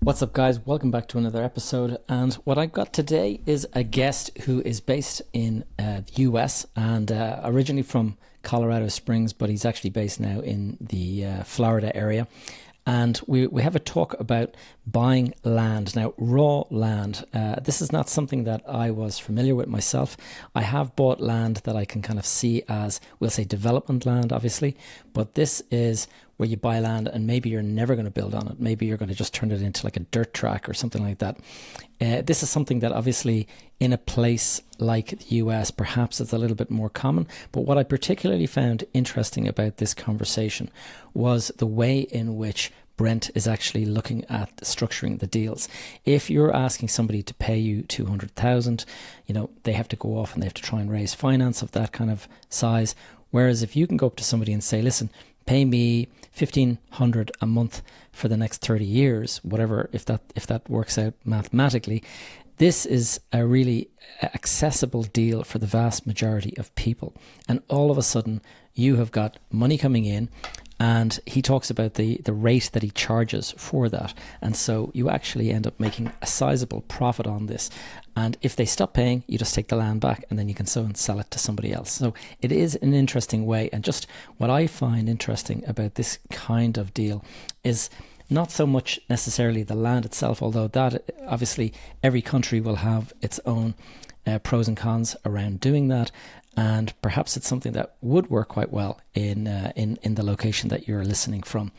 What's up, guys? Welcome back to another episode. And what I've got today is a guest who is based in the US and originally from Colorado Springs, but he's actually based now in the Florida area. And we have a talk about buying land. Now, raw land. This is not something that I was familiar with myself. I have bought land that I can kind of see as, we'll say, development land, obviously. But this is where you buy land and maybe you're never going to build on it. Maybe you're going to just turn it into like a dirt track or something like that. This is something that obviously in a place like the US, perhaps it's a little bit more common. But what I particularly found interesting about this conversation was the way in which Brent is actually looking at structuring the deals. If you're asking somebody to pay you 200,000, they have to go off and they have to try and raise finance of that kind of size. Whereas if you can go up to somebody and say, listen, pay me 1,500 a month for the next 30 years, whatever, if that works out mathematically, this is a really accessible deal for the vast majority of people. And all of a sudden, you have got money coming in, and he talks about the rate that he charges for that. And so you actually end up making a sizable profit on this. And if they stop paying, you just take the land back and then you can sell it to somebody else. So it is an interesting way. And just what I find interesting about this kind of deal is not so much necessarily the land itself, although that obviously every country will have its own pros and cons around doing that. And perhaps it's something that would work quite well in the location that you're listening from.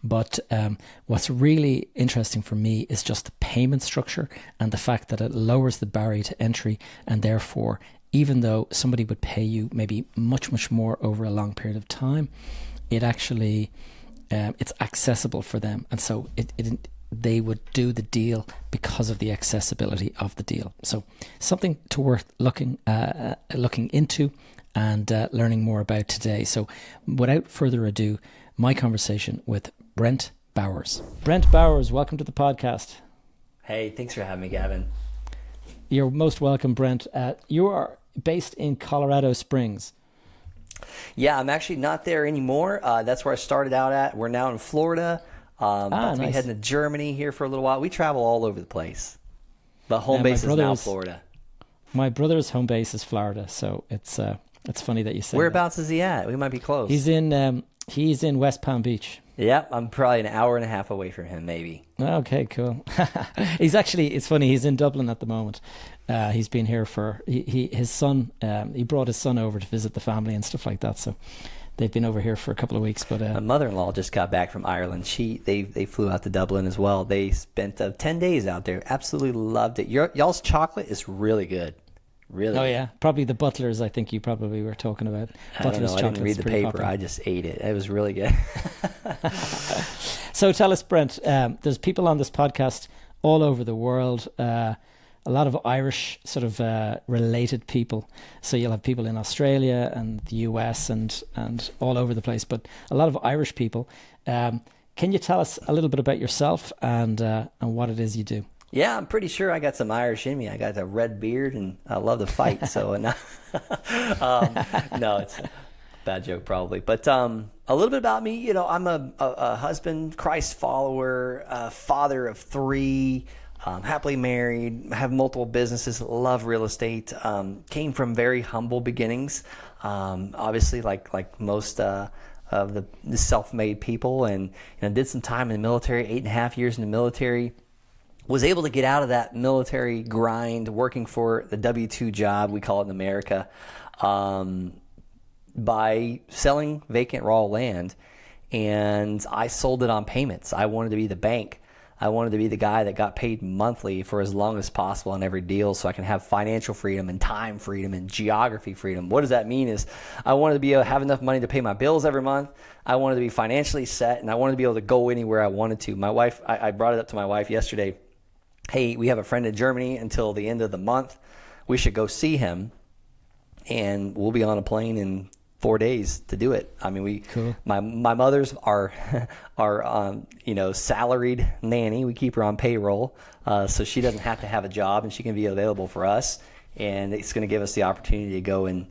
But what's really interesting for me is just the payment structure and the fact that it lowers the barrier to entry, and therefore, even though somebody would pay you maybe much, much more over a long period of time, it actually it's accessible for them, and so they would do the deal because of the accessibility of the deal. So something to worth looking into and learning more about today. So without further ado, my conversation with Brent Bowers. Brent Bowers, welcome to the podcast. Hey, thanks for having me, Gavin. You're most welcome, Brent. You are based in Colorado Springs. Yeah, I'm actually not there anymore. That's where I started out at. We're now in Florida. About to be heading to Germany here for a little while. We travel all over the place. But home base is now Florida. My brother's home base is Florida, so it's funny that you say Whereabouts is he at? We might be close. He's in West Palm Beach. Yep, I'm probably an hour and a half away from him, maybe. Okay, cool. It's funny, he's in Dublin at the moment. He's been here for, his son, he brought his son over to visit the family and stuff like that, so they've been over here for a couple of weeks. But my mother-in-law just got back from Ireland. They flew out to Dublin as well. They spent 10 days out there. Absolutely loved it. Y'all's chocolate is really good. Really? Oh yeah, probably the Butlers. I think you probably were talking about. Butlers I didn't read the paper. Popular. I just ate it. It was really good. So tell us, Brent. There's people on this podcast all over the world. A lot of Irish sort of related people. So you'll have people in Australia and the US and all over the place. But a lot of Irish people. Can you tell us a little bit about yourself and what it is you do? Yeah, I'm pretty sure I got some Irish in me. I got a red beard and I love to fight. So no, it's a bad joke probably. But a little bit about me. I'm a husband, Christ follower, father of 3, happily married, have multiple businesses, love real estate. Came from very humble beginnings. Obviously, like most of the self-made people, and did some time in the military, 8.5 years in the military. Was able to get out of that military grind, working for the W-2 job, we call it in America, by selling vacant raw land. And I sold it on payments. I wanted to be the bank. I wanted to be the guy that got paid monthly for as long as possible on every deal so I can have financial freedom and time freedom and geography freedom. What does that mean is I wanted to be able to have enough money to pay my bills every month. I wanted to be financially set, and I wanted to be able to go anywhere I wanted to. My wife, I brought it up to my wife yesterday. Hey, we have a friend in Germany until the end of the month. We should go see him, and we'll be on a plane in 4 days to do it. I mean, cool. My mother's our salaried nanny. We keep her on payroll, so she doesn't have to have a job, and she can be available for us. And it's going to give us the opportunity to go and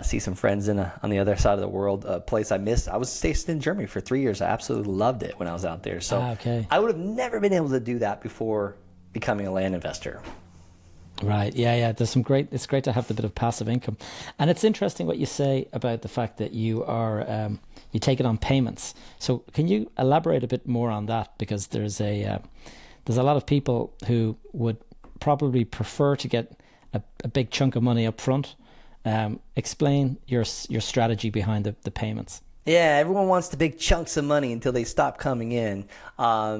see some friends on the other side of the world, a place I missed. I was stationed in Germany for 3 years. I absolutely loved it when I was out there. So okay. I would have never been able to do that before becoming a land investor. Right. Yeah. There's it's great to have the bit of passive income. And it's interesting what you say about the fact that you take it on payments. So can you elaborate a bit more on that? Because there's a lot of people who would probably prefer to get a big chunk of money up front. Explain your strategy behind the payments. Yeah, everyone wants the big chunks of money until they stop coming in.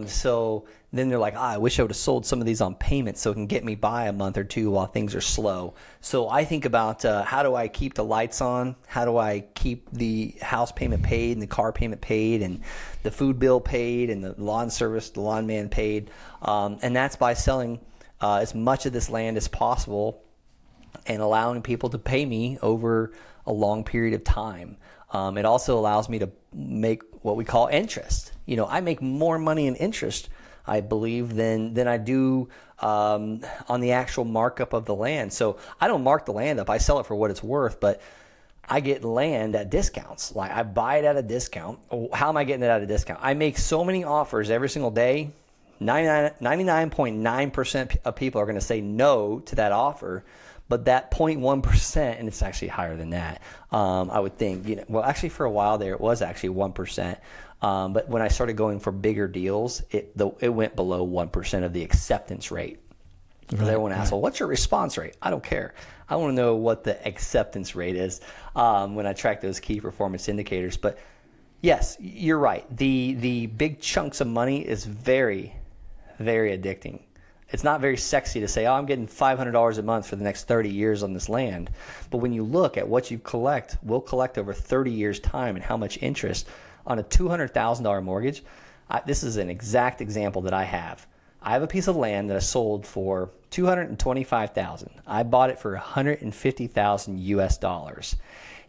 So then they're like, I wish I would have sold some of these on payments so it can get me by a month or two while things are slow. So I think about how do I keep the lights on? How do I keep the house payment paid and the car payment paid and the food bill paid and the lawn service, the lawn man paid? And that's by selling as much of this land as possible and allowing people to pay me over a long period of time. It also allows me to make what we call interest. I make more money in interest, I believe, than I do on the actual markup of the land. So I don't mark the land up. I sell it for what it's worth, but I get land at discounts. Like I buy it at a discount. How am I getting it at a discount? I make so many offers every single day. 99.9% of people are going to say no to that offer. But that 0.1%, and it's actually higher than that, I would think. Well, actually, for a while there, it was actually 1%. But when I started going for bigger deals, it went below 1% of the acceptance rate. Because everyone asks, well, what's your response rate? I don't care. I want to know what the acceptance rate is when I track those key performance indicators. But yes, you're right. The big chunks of money is very, very addicting. It's not very sexy to say, I'm getting $500 a month for the next 30 years on this land. But when you look at what you will collect over 30 years' time and how much interest on a $200,000 mortgage, this is an exact example that I have. I have a piece of land that I sold for $225,000. I bought it for $150,000 US dollars.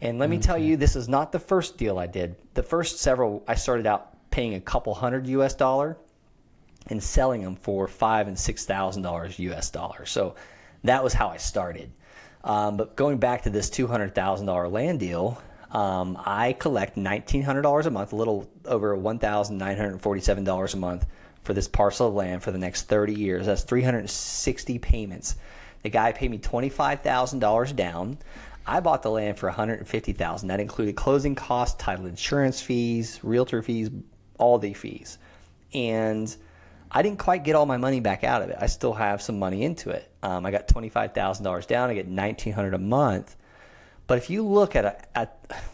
And let me tell you, this is not the first deal I did. The first several, I started out paying a couple hundred US dollar and selling them for $5,000 and $6,000 US dollars. So that was how I started. But going back to this $200,000 land deal, I collect $1,900 a month, a little over $1,947 a month for this parcel of land for the next 30 years. That's 360 payments. The guy paid me $25,000 down. I bought the land for $150,000. That included closing costs, title insurance fees, realtor fees, all the fees. And I didn't quite get all my money back out of it. I still have some money into it. I got $25,000 down. I get $1,900 a month. But if you look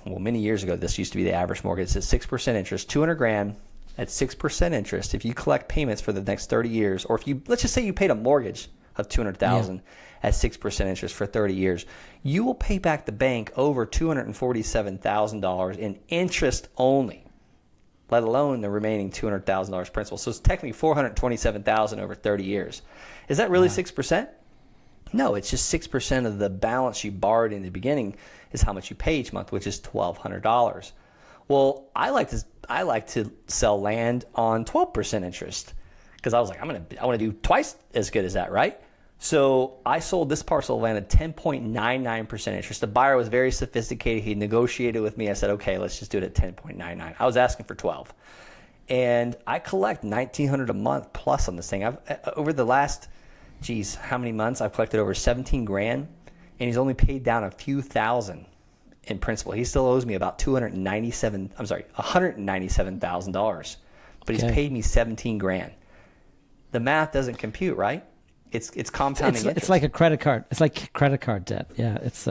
many years ago, this used to be the average mortgage. It's 6% interest, $200,000 at 6% interest. If you collect payments for the next 30 years, or let's just say you paid a mortgage of $200,000 at 6% interest for 30 years, you will pay back the bank over $247,000 in interest only, let alone the remaining $200,000 principal. So it's technically $427,000 over 30 years. Is that really 6%? No, it's just 6% of the balance you borrowed in the beginning is how much you pay each month, which is $1,200. Well, I like to sell land on 12% interest because I was like, I want to do twice as good as that, right? So I sold this parcel of land at 10.99% interest. The buyer was very sophisticated. He negotiated with me. I said, okay, let's just do it at 10.99. I was asking for 12. And I collect $1,900 a month plus on this thing. Over the last, how many months? I've collected over $17,000, and he's only paid down a few thousand in principal. He still owes me about $197,000, but he's paid me $17,000. The math doesn't compute, right? It's compounding interest. It's like a credit card. It's like credit card debt. Yeah, it's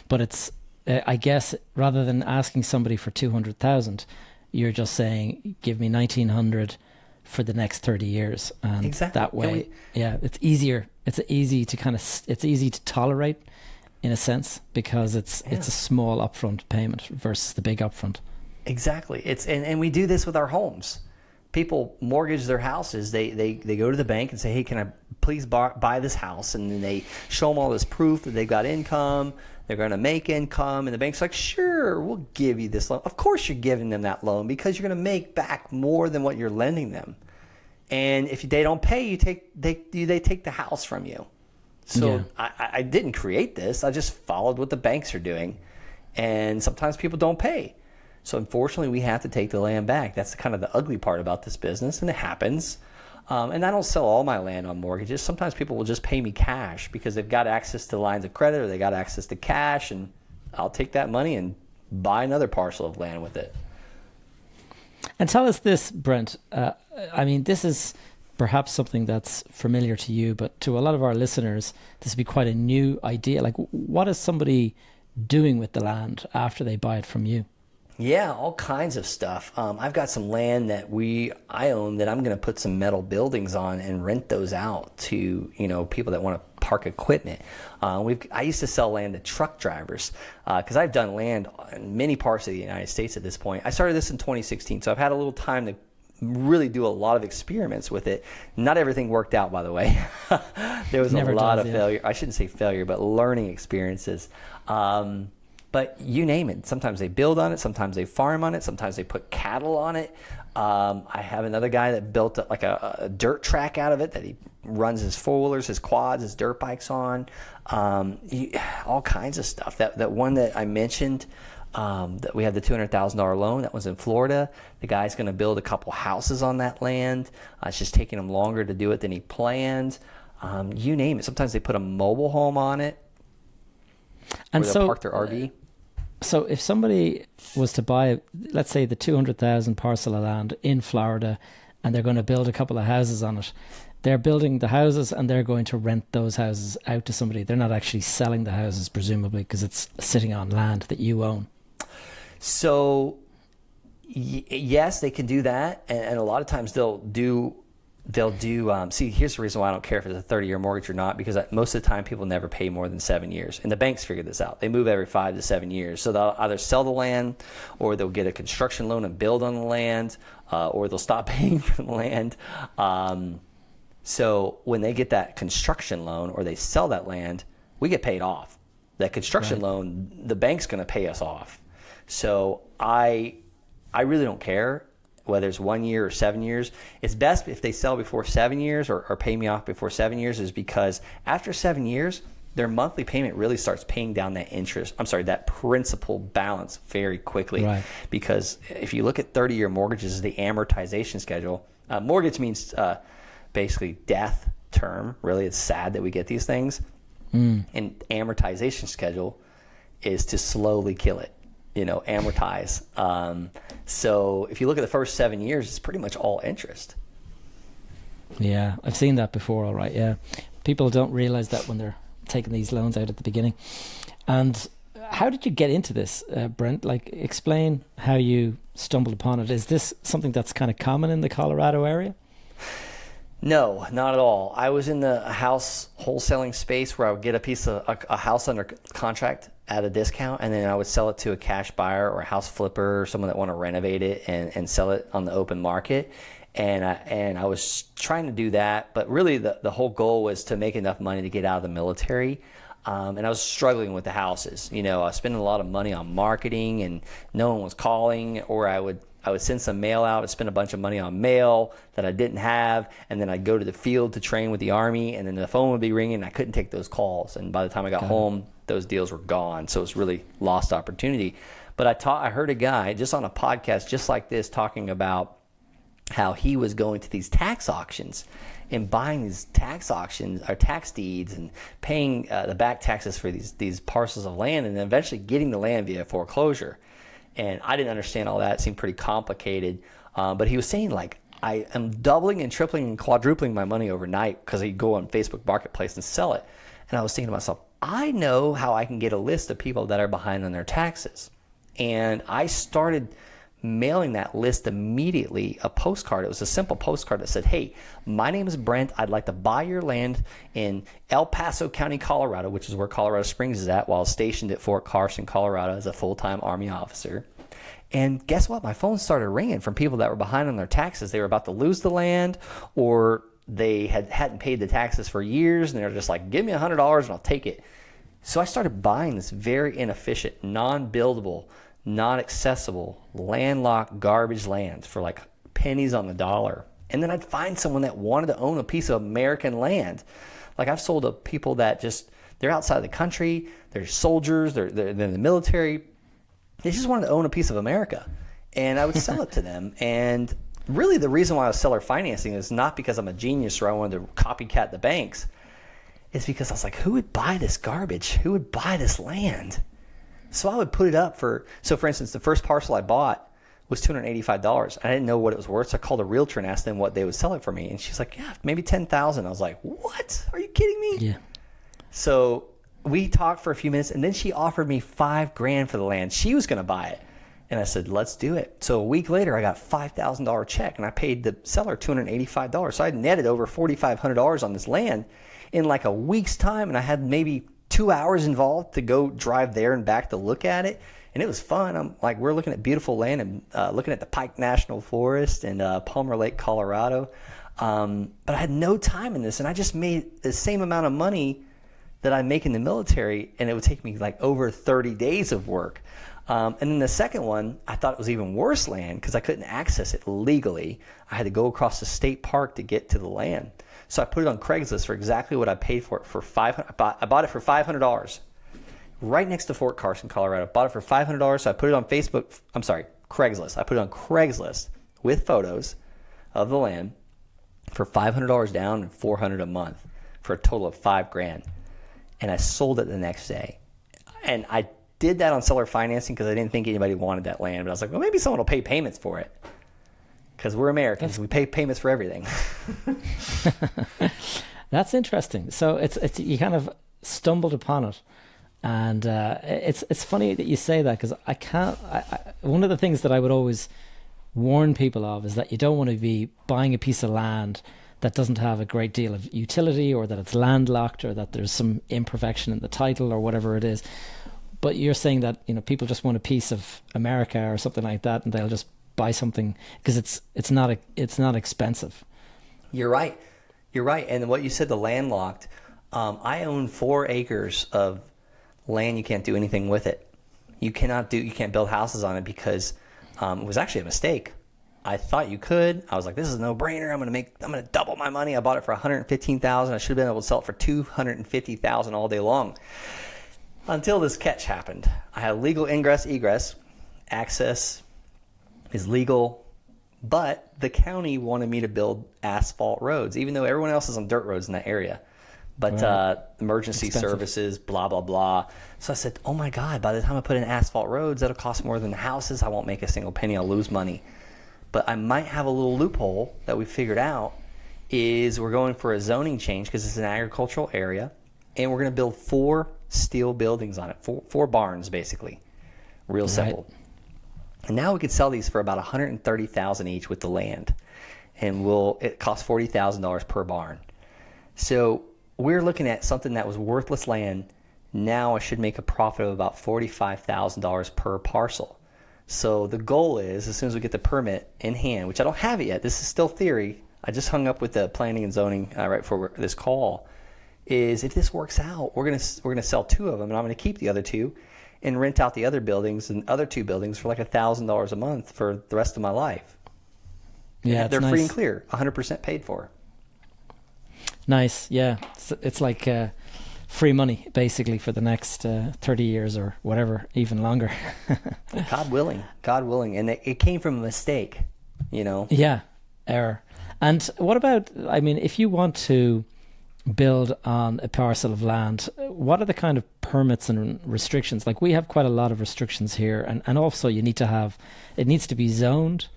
but it's I guess rather than asking somebody for 200,000, you're just saying give me 1,900 for the next 30 years, and exactly. That way, it's easier. It's easy to tolerate in a sense because it's a small upfront payment versus the big upfront. Exactly. And we do this with our homes. People mortgage their houses. They go to the bank and say, hey, can I please buy this house? And then they show them all this proof that they've got income. They're going to make income. And the bank's like, sure, we'll give you this loan. Of course you're giving them that loan because you're going to make back more than what you're lending them. And if they don't pay, they take the house from you. So I didn't create this. I just followed what the banks are doing. and sometimes people don't pay. So unfortunately, we have to take the land back. That's kind of the ugly part about this business, and it happens. And I don't sell all my land on mortgages. Sometimes people will just pay me cash because they've got access to lines of credit or they got access to cash, and I'll take that money and buy another parcel of land with it. And tell us this, Brent. I mean, this is perhaps something that's familiar to you, but to a lot of our listeners, this would be quite a new idea. Like, what is somebody doing with the land after they buy it from you? Yeah, all kinds of stuff. I've got some land that I own that I'm going to put some metal buildings on and rent those out to people that want to park equipment. I used to sell land to truck drivers because I've done land in many parts of the United States at this point. I started this in 2016, so I've had a little time to really do a lot of experiments with it. Not everything worked out, by the way. There was a lot of failure. I shouldn't say failure, but learning experiences. But you name it. Sometimes they build on it. Sometimes they farm on it. Sometimes they put cattle on it. I have another guy that built a dirt track out of it that he runs his four-wheelers, his quads, his dirt bikes on. All kinds of stuff. That one that I mentioned, that we had the $200,000 loan, that was in Florida. The guy's going to build a couple houses on that land. It's just taking him longer to do it than he planned. You name it. Sometimes they put a mobile home on it. And so park their RV. So if somebody was to buy, let's say, the 200,000 parcel of land in Florida, and they're going to build a couple of houses on it, they're building the houses and they're going to rent those houses out to somebody. They're not actually selling the houses, presumably, because it's sitting on land that you own. So yes, they can do that, and a lot of times they'll do. See, here's the reason why I don't care if it's a 30-year mortgage or not, because most of the time people never pay more than 7 years. And the banks figure this out. They move every 5 to 7 years. So they'll either sell the land, or they'll get a construction loan and build on the land, or they'll stop paying for the land. So when they get that construction loan or they sell that land, we get paid off. That construction loan, the bank's going to pay us off. So I really don't care whether it's 1 year or 7 years. It's best if they sell before 7 years or pay me off before 7 years, is because after 7 years, their monthly payment really starts paying down that principal balance very quickly. Right. Because if you look at 30-year mortgages, the amortization schedule, mortgage means basically death term. Really, it's sad that we get these things. And amortization schedule is to slowly kill it. Amortize. So if you look at the first 7 years, it's pretty much all interest. Yeah, I've seen that before. All right. Yeah. People don't realize that when they're taking these loans out at the beginning. And how did you get into this, Brent? Like, explain how you stumbled upon it. Is this something that's kind of common in the Colorado area? No, not at all. I was in the house wholesaling space where I would get a house under contract at a discount, and then I would sell it to a cash buyer or a house flipper or someone that want to renovate it and sell it on the open market. And I was trying to do that, but really the whole goal was to make enough money to get out of the military. And I was struggling with the houses. I was spending a lot of money on marketing, and no one was calling, or I would send some mail out and spend a bunch of money on mail that I didn't have, and then I'd go to the field to train with the Army, and then the phone would be ringing, and I couldn't take those calls. And by the time I got home, those deals were gone. So it was really lost opportunity. But I heard a guy just on a podcast just like this talking about how he was going to these tax auctions and buying these tax auctions or tax deeds and paying the back taxes for these parcels of land, and then eventually getting the land via foreclosure. And I didn't understand all that. It seemed pretty complicated. But he was saying, like, I am doubling and tripling and quadrupling my money overnight because I go on Facebook Marketplace and sell it. And I was thinking to myself, I know how I can get a list of people that are behind on their taxes. And I started mailing that list immediately, a postcard. It was a simple postcard that said, hey, my name is Brent. I'd like to buy your land in El Paso County, Colorado, which is where Colorado Springs is at, while stationed at Fort Carson, Colorado as a full-time Army officer. And guess what? My phone started ringing from people that were behind on their taxes. They were about to lose the land, or they hadn't paid the taxes for years, and they're just like, give me $100 and I'll take it. So I started buying this very inefficient, non-buildable, non-accessible, landlocked garbage land for like pennies on the dollar. And then I'd find someone that wanted to own a piece of American land. Like, I've sold to people that they're outside of the country, they're soldiers, they're in the military, They just wanted to own a piece of America, and I would sell it to them. And really the reason why I was seller financing is not because I'm a genius or I wanted to copycat the banks. It's because I was like, who would buy this garbage? Who would buy this land? So I would put it up for instance, the first parcel I bought was $285. I didn't know what it was worth, so I called a realtor and asked them what they would sell it for me. And she's like, yeah, maybe $10,000. I was like, what? Are you kidding me? Yeah. So we talked for a few minutes, and then she offered me $5,000 for the land. She was going to buy it. And I said, let's do it. So a week later, I got $5,000 check, and I paid the seller $285. So I netted over $4,500 on this land in like a week's time, and I had maybe 2 hours involved to go drive there and back to look at it. And it was fun. I'm like, we're looking at beautiful land and looking at the Pike National Forest and Palmer Lake, Colorado. But I had no time in this, and I just made the same amount of money that I make in the military, and it would take me like over 30 days of work. And then the second one, I thought it was even worse land because I couldn't access it legally. I had to go across the state park to get to the land. So I put it on Craigslist for exactly what I paid for it for $500. I bought it for $500 right next to Fort Carson, Colorado. Bought it for $500. So I put it on Craigslist. I put it on Craigslist with photos of the land for $500 down and $400 a month for a total of $5,000. And I sold it the next day. And I did that on seller financing because I didn't think anybody wanted that land. But I was like, well, maybe someone will pay payments for it. Because we're Americans. We pay payments for everything. That's interesting. So it's you kind of stumbled upon it. And it's funny that you say that because one of the things that I would always warn people of is that you don't want to be buying a piece of land that doesn't have a great deal of utility, or that it's landlocked, or that there's some imperfection in the title or whatever it is. But you're saying that, you know, people just want a piece of America or something like that, and they'll just buy something because it's not expensive. You're right. And what you said, the landlocked, I own 4 acres of land. You can't do anything with it. You can't build houses on it because it was actually a mistake. I thought you could. I was like, this is a no-brainer. I'm gonna double my money. I bought it for $115,000. I should have been able to sell it for $250,000 all day long. Until this catch happened. I had legal ingress, egress, access is legal, but the county wanted me to build asphalt roads, even though everyone else is on dirt roads in that area. But emergency services, blah, blah, blah. So I said, oh my God, by the time I put in asphalt roads, that'll cost more than the houses. I won't make a single penny. I'll lose money. But I might have a little loophole that we figured out is we're going for a zoning change because it's an agricultural area, and we're going to build 4 steel buildings on it, four barns basically, real simple. And now we could sell these for about $130,000 each with the land, and it costs $40,000 per barn. So we're looking at something that was worthless land. Now I should make a profit of about $45,000 per parcel. So the goal is, as soon as we get the permit in hand, which I don't have it yet, this is still theory. I just hung up with the planning and zoning right before this call. Is if this works out, we're gonna sell 2 of them, and I'm gonna keep the other 2, and rent out the other buildings and other 2 buildings for like $1,000 a month for the rest of my life. Yeah, they're free and clear, 100% paid for. Nice, yeah. It's like free money basically for the next 30 years or whatever, even longer. God willing, and it came from a mistake, you know. Yeah, error. And what about? I mean, if you want to build on a parcel of land, what are the kind of permits and restrictions? Like, we have quite a lot of restrictions here, and also it needs to be zoned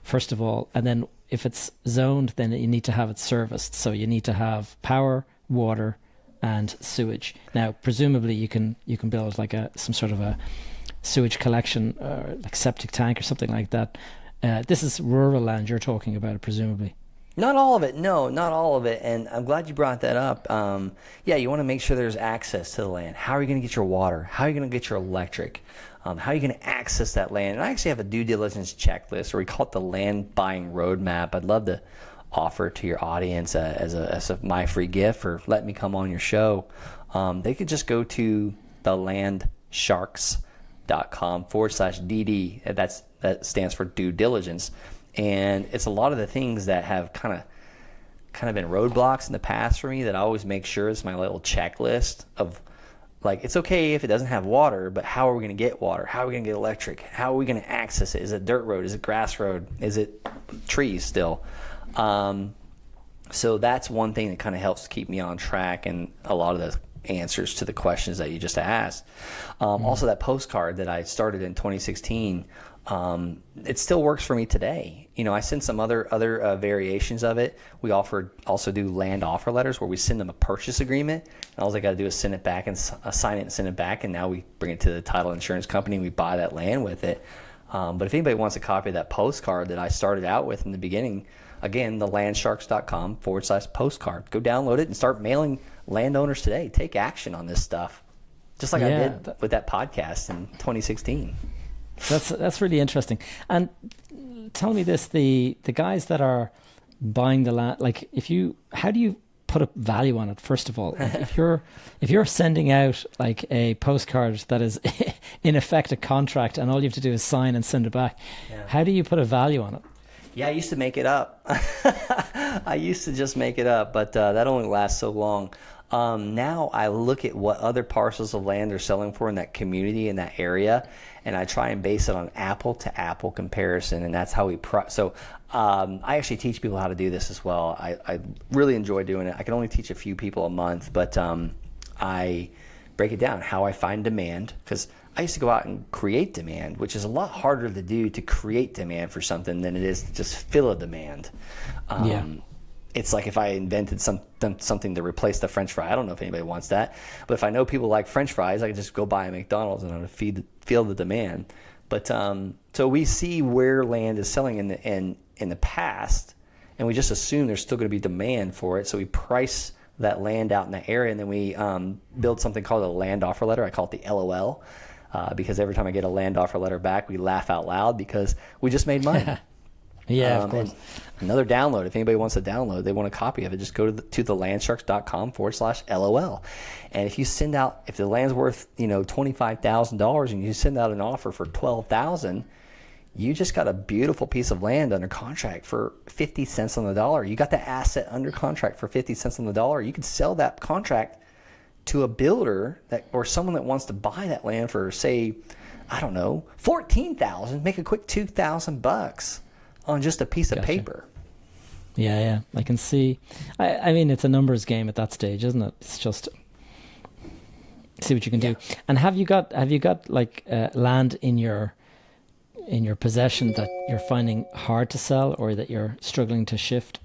first of all, and then if it's zoned, then you need to have it serviced. So you need to have power, water, and sewage. Now presumably you can build like some sort of a sewage collection, like septic tank or something like that. This is rural land you're talking about, presumably. Not all of it. No, not all of it. And I'm glad you brought that up. Yeah, you want to make sure there's access to the land. How are you going to get your water? How are you going to get your electric? How are you going to access that land? And I actually have a due diligence checklist, or we call it the land buying roadmap. I'd love to offer it to your audience as my free gift, or let me come on your show. They could just go to thelandsharks.com/DD. That stands for due diligence. And it's a lot of the things that have kind of been roadblocks in the past for me that I always make sure is my little checklist of Like, it's okay if it doesn't have water, but how are we going to get water? How are we going to get electric? How are we going to access it? Is it dirt road? Is it grass road? Is it trees still? So that's one thing that kind of helps keep me on track, and a lot of the answers to the questions that you just asked. Also, that postcard that I started in 2016, it still works for me today. You know, I send some other variations of it. We also do land offer letters where we send them a purchase agreement, and all I got to do is send it back and sign it and send it back, and now we bring it to the title insurance company and we buy that land with it. But if anybody wants a copy of that postcard that I started out with in the beginning, again, the landsharks.com/postcard. Go download it and start mailing landowners today. Take action on this stuff, just like I did with that podcast in 2016. That's really interesting. And tell me this: the guys that are buying the land, like, how do you put a value on it? First of all, like, if you're sending out like a postcard that is in effect a contract, and all you have to do is sign and send it back, how do you put a value on it? Yeah, I used to make it up. I used to just make it up, but that only lasts so long. Now I look at what other parcels of land are selling for in that community, in that area, and I try and base it on apple-to-apple comparison, and that's how we I actually teach people how to do this as well. I really enjoy doing it. I can only teach a few people a month, but I break it down, how I find demand, because I used to go out and create demand, which is a lot harder to do, to create demand for something than it is to just fill a demand. It's like if I invented something to replace the French fry. I don't know if anybody wants that, but if I know people like French fries, I can just go buy a McDonald's and I'm gonna feel the demand. But so we see where land is selling in the past, and we just assume there's still going to be demand for it. So we price that land out in that area, and then we build something called a land offer letter. I call it the LOL. Because every time I get a land offer letter back, we laugh out loud because we just made money. Of course. Another download. If anybody wants to download, they want a copy of it, just go to the landsharks.com/LOL. And if you send out, if the land's worth, $25,000 and you send out an offer for $12,000, you just got a beautiful piece of land under contract for 50 cents on the dollar. You got the asset under contract for 50 cents on the dollar. You could sell that contract to a builder or someone that wants to buy that land for, say, I don't know, $14,000. Make a quick $2,000 on just a piece of paper. Yeah, I can see. I mean, it's a numbers game at that stage, isn't it? It's just see what you can do. And have you got like land in your possession that you're finding hard to sell or that you're struggling to shift?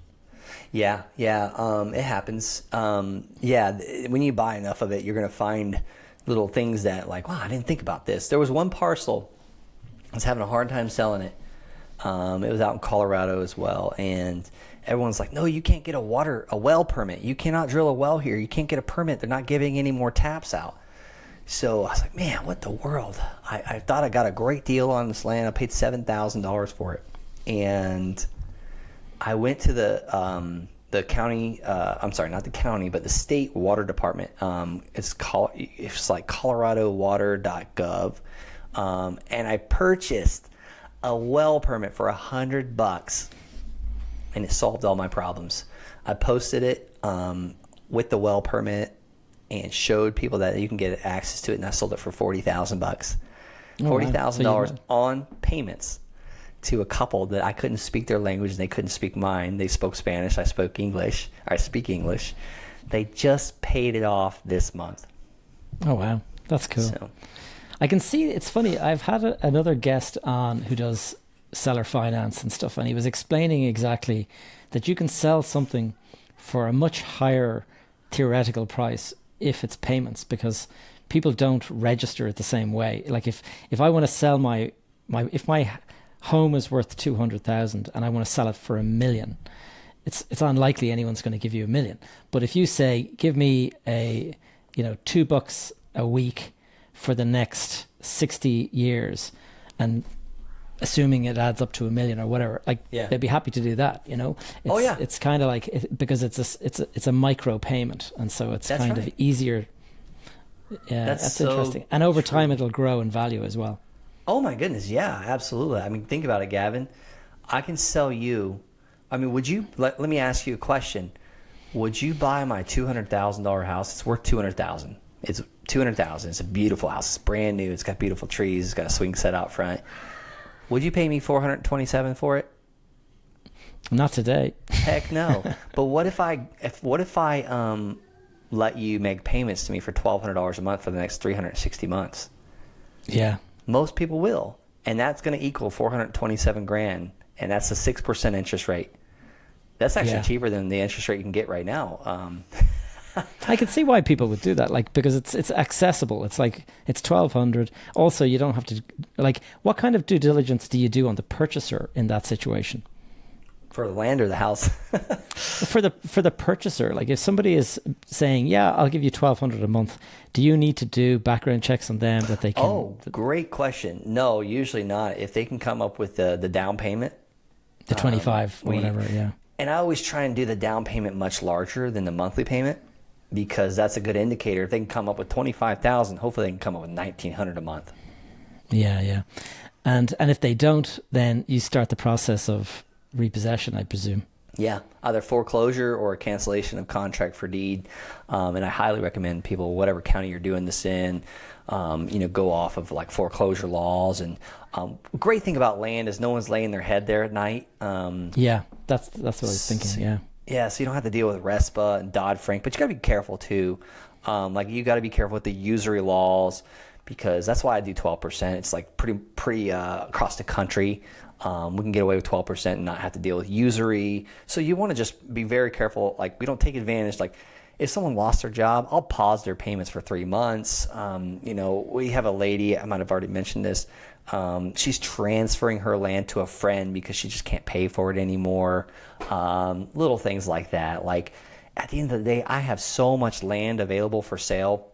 Yeah, it happens. When you buy enough of it, you're going to find little things that, like, wow, I didn't think about this. There was one parcel, I was having a hard time selling it. It was out in Colorado as well, and everyone's like, no, you can't get a well permit. You cannot drill a well here. You can't get a permit. They're not giving any more taps out. So I was like, man, what the world? I thought I got a great deal on this land. I paid $7,000 for it, and I went to the county. I'm sorry, not the county, but the state water department. It's like coloradowater.gov, and I purchased a well permit for $100, and it solved all my problems. I posted it with the well permit and showed people that you can get access to it, and I sold it for $40,000. $40,000 on payments to a couple that I couldn't speak their language and they couldn't speak mine. They spoke Spanish, I spoke English. I speak English. They just paid it off this month. Oh wow, that's cool. So, I can see, it's funny, I've had another guest on who does seller finance and stuff, and he was explaining exactly that you can sell something for a much higher theoretical price if it's payments, because people don't register it the same way. Like if I want to sell if my home is worth 200,000 and I want to sell it for $1 million, it's unlikely anyone's going to give you $1 million. But if you say, give me $2 a week for the next 60 years, and assuming it adds up to $1 million or whatever, they'd be happy to do that. It's kind of like, because it's a micro payment, and so it's of easier. Yeah, that's so interesting. And over time, it'll grow in value as well. Oh my goodness, yeah, absolutely. I mean, think about it, Gavin. I can sell you. I mean, would you? Let me ask you a question. Would you buy my $200,000 house? It's worth $200,000. It's $200,000. It's a beautiful house. It's brand new. It's got beautiful trees. It's got a swing set out front. Would you pay me $427 for it? Not today. Heck no. But what if I let you make payments to me for $1,200 a month for the next 360 months? Yeah. Most people will, and that's going to equal 427 grand, and that's a 6% interest rate. That's actually cheaper than the interest rate you can get right now. I can see why people would do that, like, because it's accessible. It's like, it's 1,200. Also, you don't have to, like, what kind of due diligence do you do on the purchaser in that situation? For the land or the house? For the purchaser, like, if somebody is saying, yeah, I'll give you 1,200 a month, do you need to do background checks on them that they can? Oh, great question. No, usually not. If they can come up with the down payment, the 25 or whatever, yeah. And I always try and do the down payment much larger than the monthly payment, because that's a good indicator. If they can come up with 25,000, hopefully they can come up with 1,900 a month. Yeah. And if they don't, then you start the process of repossession, I presume. Yeah, either foreclosure or a cancellation of contract for deed. And I highly recommend people, whatever county you're doing this in, go off of like foreclosure laws. And great thing about land is no one's laying their head there at night. Yeah, that's what I was thinking. Yeah. Yeah, so you don't have to deal with RESPA and Dodd-Frank, but you got to be careful too. You got to be careful with the usury laws, because that's why I do 12%. It's like pretty across the country. We can get away with 12% and not have to deal with usury. So you want to just be very careful. Like, we don't take advantage. Like, if someone lost their job, I'll pause their payments for 3 months. We have a lady, I might have already mentioned this. She's transferring her land to a friend because she just can't pay for it anymore. Little things like that. Like, at the end of the day, I have so much land available for sale.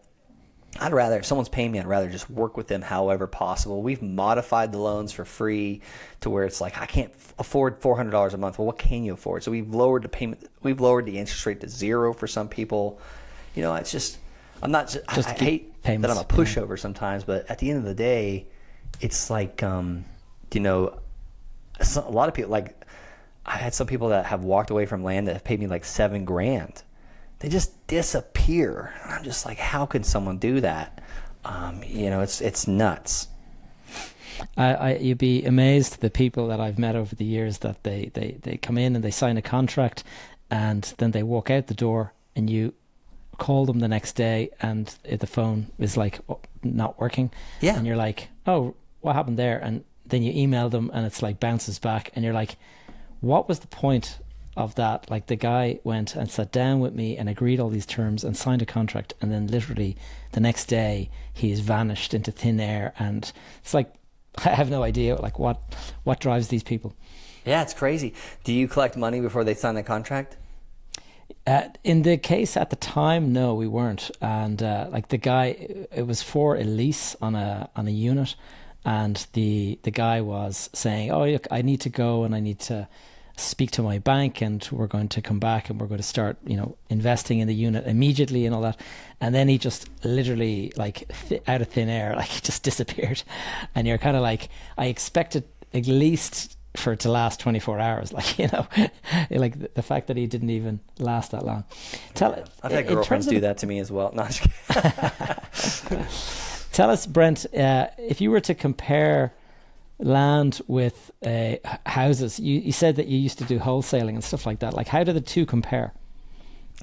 I'd rather, if someone's paying me, I'd rather just work with them however possible. We've modified the loans for free to where it's like, I can't afford $400 a month. Well, what can you afford? So we've lowered the payment. We've lowered the interest rate to 0 for some people. It's just, I hate payments, that I'm a pushover sometimes, but at the end of the day, it's like, a lot of people, like, I had some people that have walked away from land that have paid me like $7,000. They just disappear. I'm just like, how can someone do that? It's nuts. You'd be amazed the people that I've met over the years that they come in and they sign a contract, and then they walk out the door, and you call them the next day and the phone is like not working. Yeah. And you're like, oh, what happened there? And then you email them and it's like bounces back, and you're like, what was the point of that? Like, the guy went and sat down with me and agreed all these terms and signed a contract, and then literally the next day he's vanished into thin air. And it's like, I have no idea like what drives these people. Yeah, it's crazy. Do you collect money before they sign the contract? In the case at the time, no, we weren't. And like, the guy, it was for a lease on a unit, and the guy was saying, oh, look, I need to go and I need to speak to my bank, and we're going to come back and we're going to start, investing in the unit immediately and all that. And then he just literally, like, out of thin air, like, he just disappeared. And you're kind of like, I expected at least for it to last 24 hours, like, like the fact that he didn't even last that long. I've had girlfriends do that to me as well. No, tell us, Brent, if you were to compare land with houses, you said that you used to do wholesaling and stuff like that. Like, how do the two compare?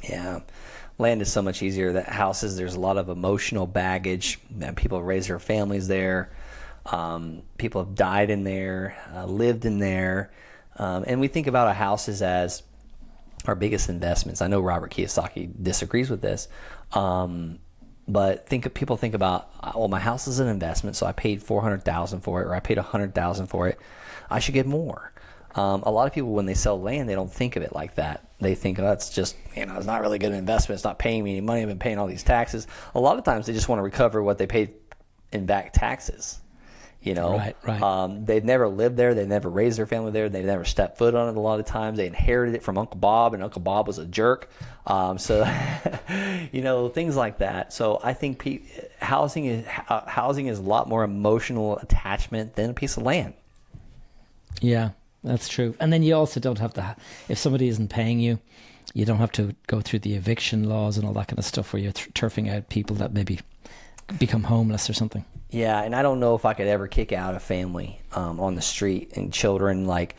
Yeah, land is so much easier. That houses, there's a lot of emotional baggage. People raise their families there. People have died in there, lived in there, and we think about our houses as our biggest investments. I know Robert Kiyosaki disagrees with this, but people think about, well, my house is an investment, so I paid $400,000 for it, or I paid $100,000 for it. I should get more. A lot of people, when they sell land, they don't think of it like that. They think, oh, that's just, it's not really good investment. It's not paying me any money. I've been paying all these taxes. A lot of times they just want to recover what they paid in back taxes. Right. They've never lived there. They've never raised their family there. They've never stepped foot on it a lot of times. They inherited it from Uncle Bob, and Uncle Bob was a jerk. So, things like that. So I think housing is a lot more emotional attachment than a piece of land. Yeah, that's true. And then you also don't have if somebody isn't paying you, you don't have to go through the eviction laws and all that kind of stuff where you're turfing out people that maybe become homeless or something. Yeah, and I don't know if I could ever kick out a family on the street and children. Like,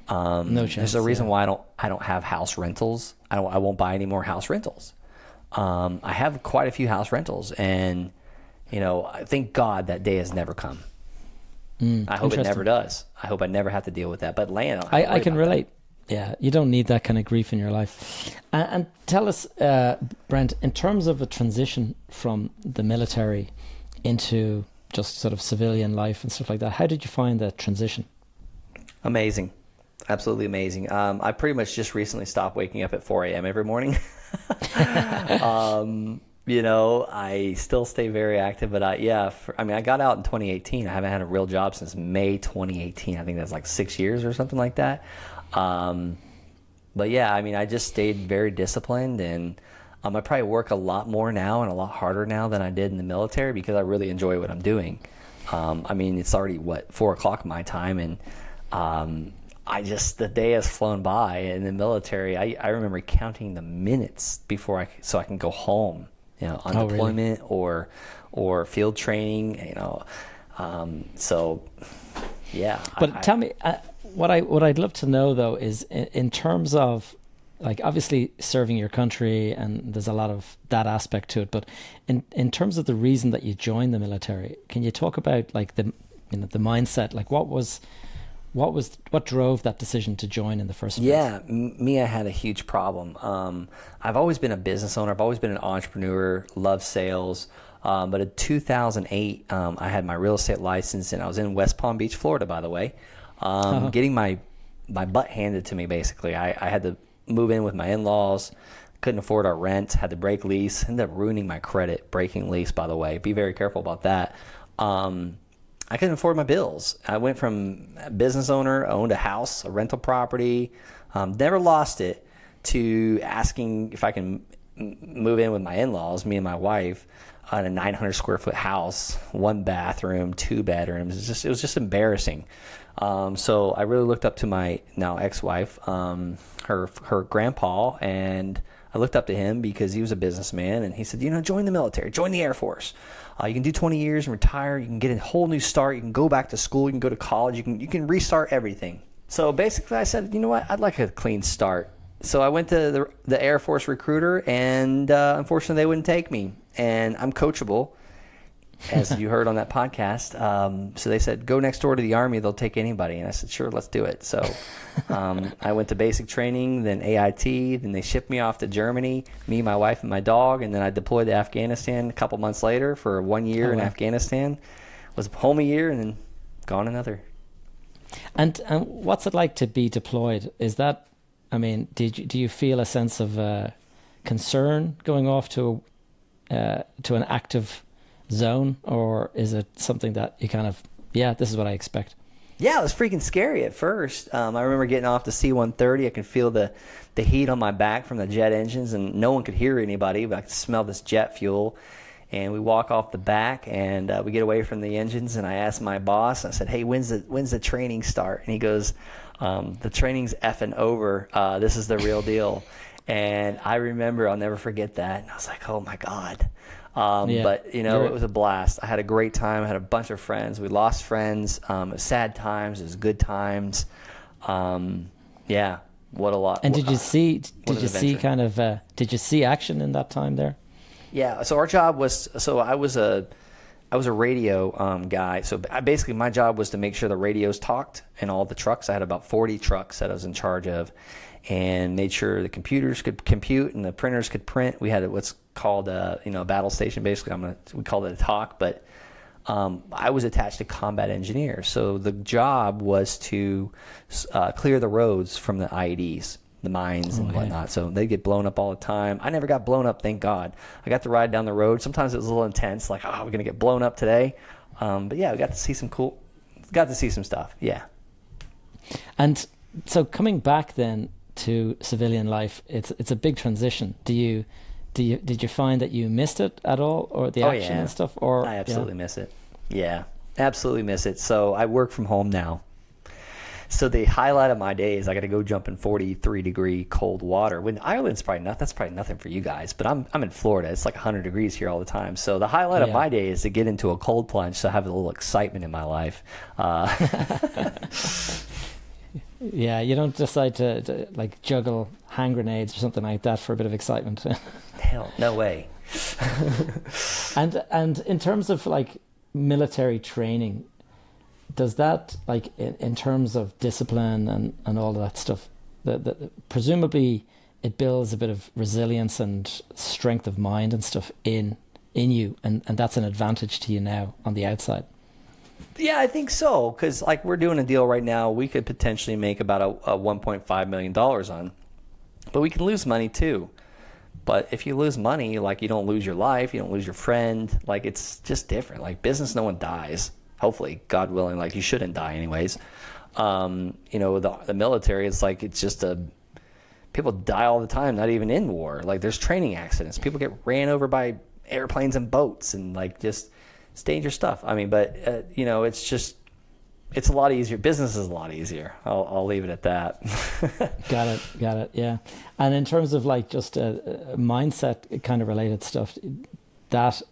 No chance. there's a reason why I don't have house rentals. I won't buy any more house rentals. I have quite a few house rentals, and thank God that day has never come. I hope it never does. I hope I never have to deal with that. But land, I can relate. Yeah, you don't need that kind of grief in your life. And tell us, Brent, in terms of a transition from the military into just sort of civilian life and stuff like that, how did you find that transition? Amazing. Absolutely amazing. I pretty much just recently stopped waking up at 4 a.m. every morning. I still stay very active, but I got out in 2018. I haven't had a real job since May 2018. I think that's like 6 years or something like that. But yeah, I just stayed very disciplined, and I probably work a lot more now and a lot harder now than I did in the military because I really enjoy what I'm doing. It's already 4 o'clock my time, and the day has flown by. In the military, I remember counting the minutes so I can go home, on deployment or field training, so yeah. But tell me, what I'd love to know though is in terms of, like, obviously serving your country, and there's a lot of that aspect to it, but in terms of the reason that you joined the military, can you talk about like the mindset, like what drove that decision to join in the first place? Yeah, I had a huge problem. I've always been a business owner. I've always been an entrepreneur, love sales. But in 2008, I had my real estate license, and I was in West Palm Beach, Florida, by the way, getting my butt handed to me, basically. I had to move in with my in-laws, couldn't afford our rent, had to break lease, ended up ruining my credit, breaking lease, by the way. Be very careful about that. I couldn't afford my bills. I went from a business owner, owned a house, a rental property, never lost it, to asking if I can move in with my in-laws, me and my wife, on a 900 square foot house, 1 bathroom, 2 bedrooms. It was just embarrassing. So I really looked up to my now ex-wife, her grandpa, and I looked up to him because he was a businessman, and he said, join the military, join the Air Force. You can do 20 years and retire. You can get a whole new start. You can go back to school. You can go to college. You can restart everything. So basically I said, you know what? I'd like a clean start. So I went to the Air Force recruiter, and unfortunately they wouldn't take me. And I'm coachable, as you heard on that podcast. So they said, go next door to the Army. They'll take anybody. And I said, sure, let's do it. So I went to basic training, then AIT, then they shipped me off to Germany, me, my wife, and my dog. And then I deployed to Afghanistan a couple months later for 1 year in Afghanistan. Was home a year and then gone another. And what's it like to be deployed? Is that, do you feel a sense of concern going off to an active zone, or is it something that you kind of, this is what I expect? Yeah, it was freaking scary at first. I remember getting off the C-130. I could feel the heat on my back from the jet engines, and no one could hear anybody, but I could smell this jet fuel. And we walk off the back, and we get away from the engines, and I asked my boss, I said, hey, when's the training start? And he goes, the training's effing over. This is the real deal. And I remember, I'll never forget that. And I was like, oh my God. But it was a blast. I had a great time. I had a bunch of friends. We lost friends. It was sad times. It was good times. What a lot. And did you see action in that time there? Yeah. So our job was, I was a radio guy. So basically my job was to make sure the radios talked in all the trucks. I had about 40 trucks that I was in charge of, and made sure the computers could compute and the printers could print. We had what's called a battle station. Basically, we called it a talk, but I was attached to combat engineers. So the job was to clear the roads from the IEDs, the mines and whatnot. So they get blown up all the time. I never got blown up, thank God. I got to ride down the road. Sometimes it was a little intense, like, we're gonna get blown up today. But yeah, we got to see some stuff. Yeah. And so coming back then to civilian life, it's a big transition. Did you find that you missed it at all, or the action and stuff? Or I absolutely miss it. Yeah, absolutely miss it. So I work from home now. So the highlight of my day is I got to go jump in 43-degree cold water. When Ireland's probably not, that's probably nothing for you guys, but I'm in Florida. It's like 100 degrees here all the time. So the highlight of my day is to get into a cold plunge, so I have a little excitement in my life. Yeah, you don't decide to like juggle hand grenades or something like that for a bit of excitement. Hell, no way. And in terms of like military training, does that, like in terms of discipline and all of that stuff, presumably it builds a bit of resilience and strength of mind and stuff in you, and that's an advantage to you now on the outside? Yeah, I think so, because like we're doing a deal right now we could potentially make about a $1.5 million on, but we can lose money too. But if you lose money, like, you don't lose your life, you don't lose your friend. Like, it's just different. Like, business, no one dies. Hopefully, God willing, like, you shouldn't die anyways. The military, it's like, it's just people die all the time, not even in war. Like, there's training accidents. People get ran over by airplanes and boats, and like, just, it's dangerous stuff. I mean, but, it's a lot easier. Business is a lot easier. I'll leave it at that. Got it. Yeah. And in terms of like just mindset kind of related stuff, that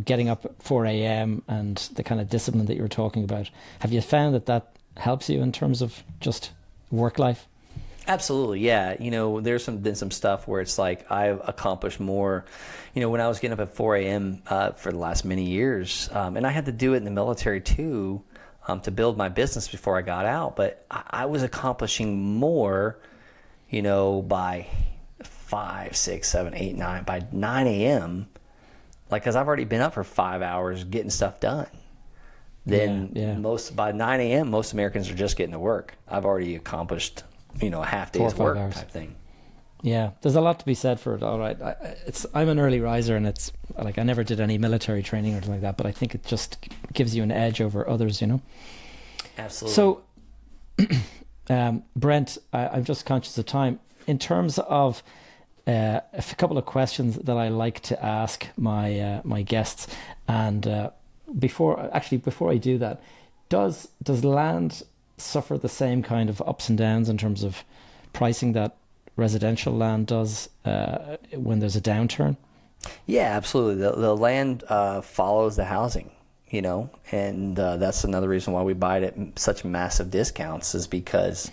getting up at 4 a.m. and the kind of discipline that you were talking about, have you found that helps you in terms of just work life? Absolutely, yeah. There's been some stuff where it's like I've accomplished more. When I was getting up at 4 a.m. For the last many years, and I had to do it in the military too. To build my business before I got out, but I was accomplishing more, by 5, 6, 7, 8, 9, by 9 a.m. Like, because I've already been up for 5 hours getting stuff done. Then by 9 a.m. most Americans are just getting to work. I've already accomplished, a half day's work type thing. Yeah, there's a lot to be said for it. All right, I'm an early riser, and it's like I never did any military training or anything like that, but I think it just gives you an edge over others, Absolutely. So, Brent, I'm just conscious of time. In terms of a couple of questions that I like to ask my guests, and before I do that, does land suffer the same kind of ups and downs in terms of pricing that residential land does when there's a downturn? Yeah, absolutely. The land follows the housing, and that's another reason why we buy it at such massive discounts, is because,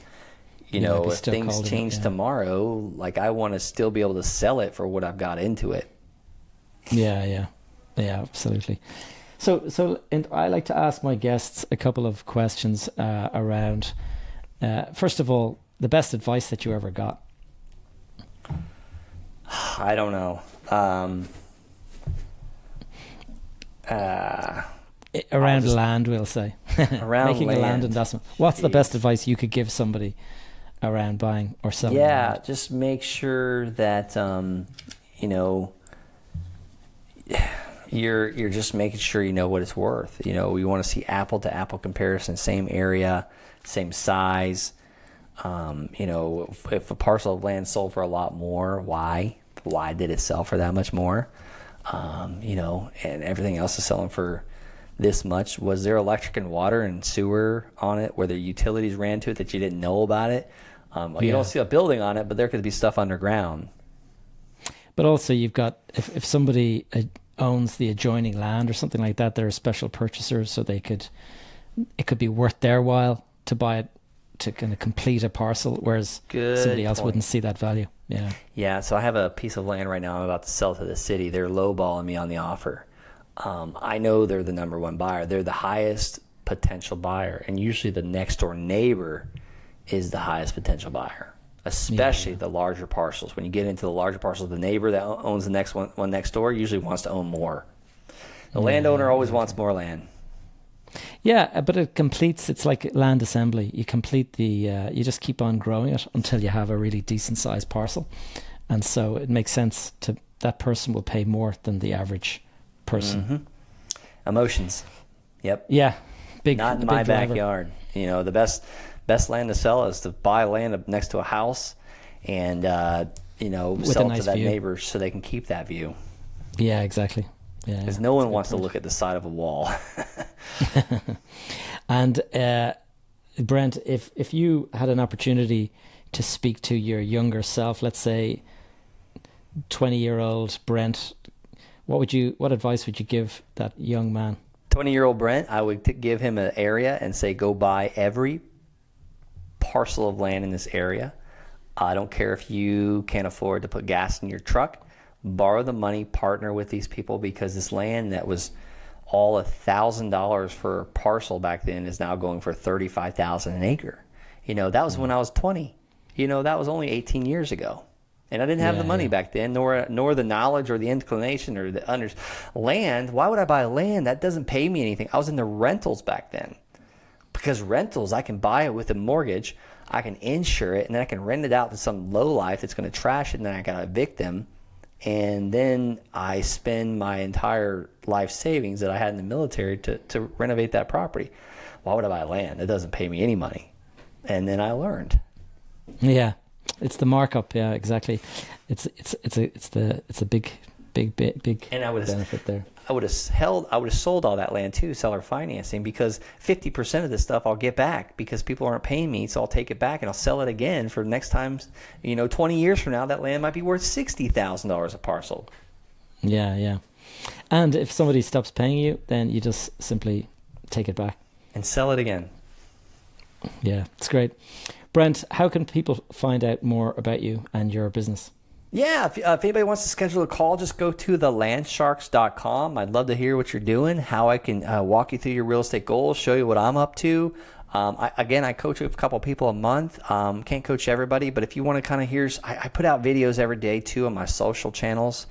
if things change tomorrow, like, I want to still be able to sell it for what I've got into it. Yeah, absolutely. So, and I like to ask my guests a couple of questions around, first of all, the best advice that you ever got. I don't know. Around land, we'll say. Around making a land investment. What's the best advice you could give somebody around buying or selling? Yeah, land? just make sure that you're just making sure you know what it's worth. We want to see apple to apple comparison, same area, same size. If a parcel of land sold for a lot more, why did it sell for that much more? And everything else is selling for this much. Was there electric and water and sewer on it? Were there utilities ran to it that you didn't know about it? You don't see a building on it, but there could be stuff underground. But also, you've got, if somebody owns the adjoining land or something like that, they're a special purchaser, so it could be worth their while to buy it to kind of complete a parcel, whereas somebody else wouldn't see that value. Yeah. So I have a piece of land right now I'm about to sell to the city. They're lowballing me on the offer. I know they're the number one buyer. They're the highest potential buyer, and usually the next door neighbor is the highest potential buyer, especially the larger parcels. When you get into the larger parcels, the neighbor that owns the next one next door usually wants to own more. The landowner always wants more land. Yeah, but it's like land assembly. You complete you just keep on growing it until you have a really decent sized parcel. And so it makes sense that person will pay more than the average person. Mm-hmm. Emotions. Yep. Yeah. Not in my backyard. The best land to sell is to buy land next to a house and, sell it to that neighbor so they can keep that view. Yeah, exactly. Because no one wants to look at the side of a wall. And Brent, if you had an opportunity to speak to your younger self, let's say 20-year-old Brent, what advice would you give that young man? 20-year-old Brent, I would give him an area and say, go buy every parcel of land in this area. I don't care if you can't afford to put gas in your truck. Borrow the money, partner with these people, because this land that was all $1,000 for a parcel back then is now going for $35,000 an acre. That was when I was 20. That was only 18 years ago. And I didn't have the money back then, nor the knowledge or the inclination or the land. Why would I buy land? That doesn't pay me anything. I was in the rentals back then. Because rentals, I can buy it with a mortgage, I can insure it, and then I can rent it out to some lowlife that's going to trash it, and then I got to evict them. And then I spend my entire life savings that I had in the military to renovate that property. Why would I buy land? It doesn't pay me any money. And then I learned. Yeah. It's the markup, yeah, exactly. It's a big and I would benefit there. I would have sold all that land too, seller financing, because 50% of this stuff I'll get back because people aren't paying me, so I'll take it back and I'll sell it again for next time. 20 years from now, that land might be worth $60,000 a parcel. Yeah. And if somebody stops paying you, then you just simply take it back and sell it again. Yeah, it's great. Brent, how can people find out more about you and your business? Yeah, if anybody wants to schedule a call, just go to thelandsharks.com. I'd love to hear what you're doing, how I can walk you through your real estate goals, show you what I'm up to. I coach a couple people a month. Can't coach everybody, but if you want to kind of I put out videos every day too on my social channels.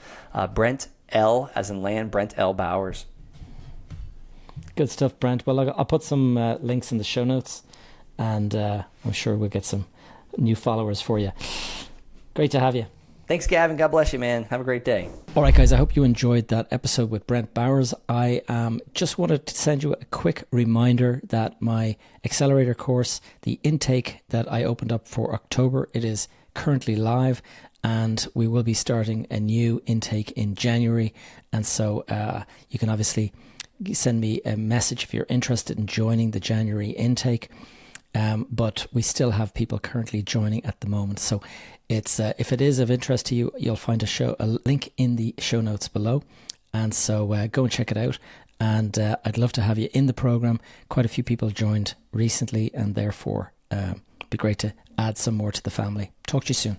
Brent L, as in land, Brent L. Bowers. Good stuff, Brent. Well, I'll put some links in the show notes, and I'm sure we'll get some new followers for you. Great to have you. Thanks, Gavin. God bless you, man. Have a great day. All right, guys, I hope you enjoyed that episode with Brent Bowers. I just wanted to send you a quick reminder that my accelerator course, the intake that I opened up for October, it is currently live, and we will be starting a new intake in January. And so you can obviously send me a message if you're interested in joining the January intake. But we still have people currently joining at the moment. So it's if it is of interest to you, you'll find a link in the show notes below. And so go and check it out. And I'd love to have you in the program. Quite a few people joined recently, and therefore it'd be great to add some more to the family. Talk to you soon.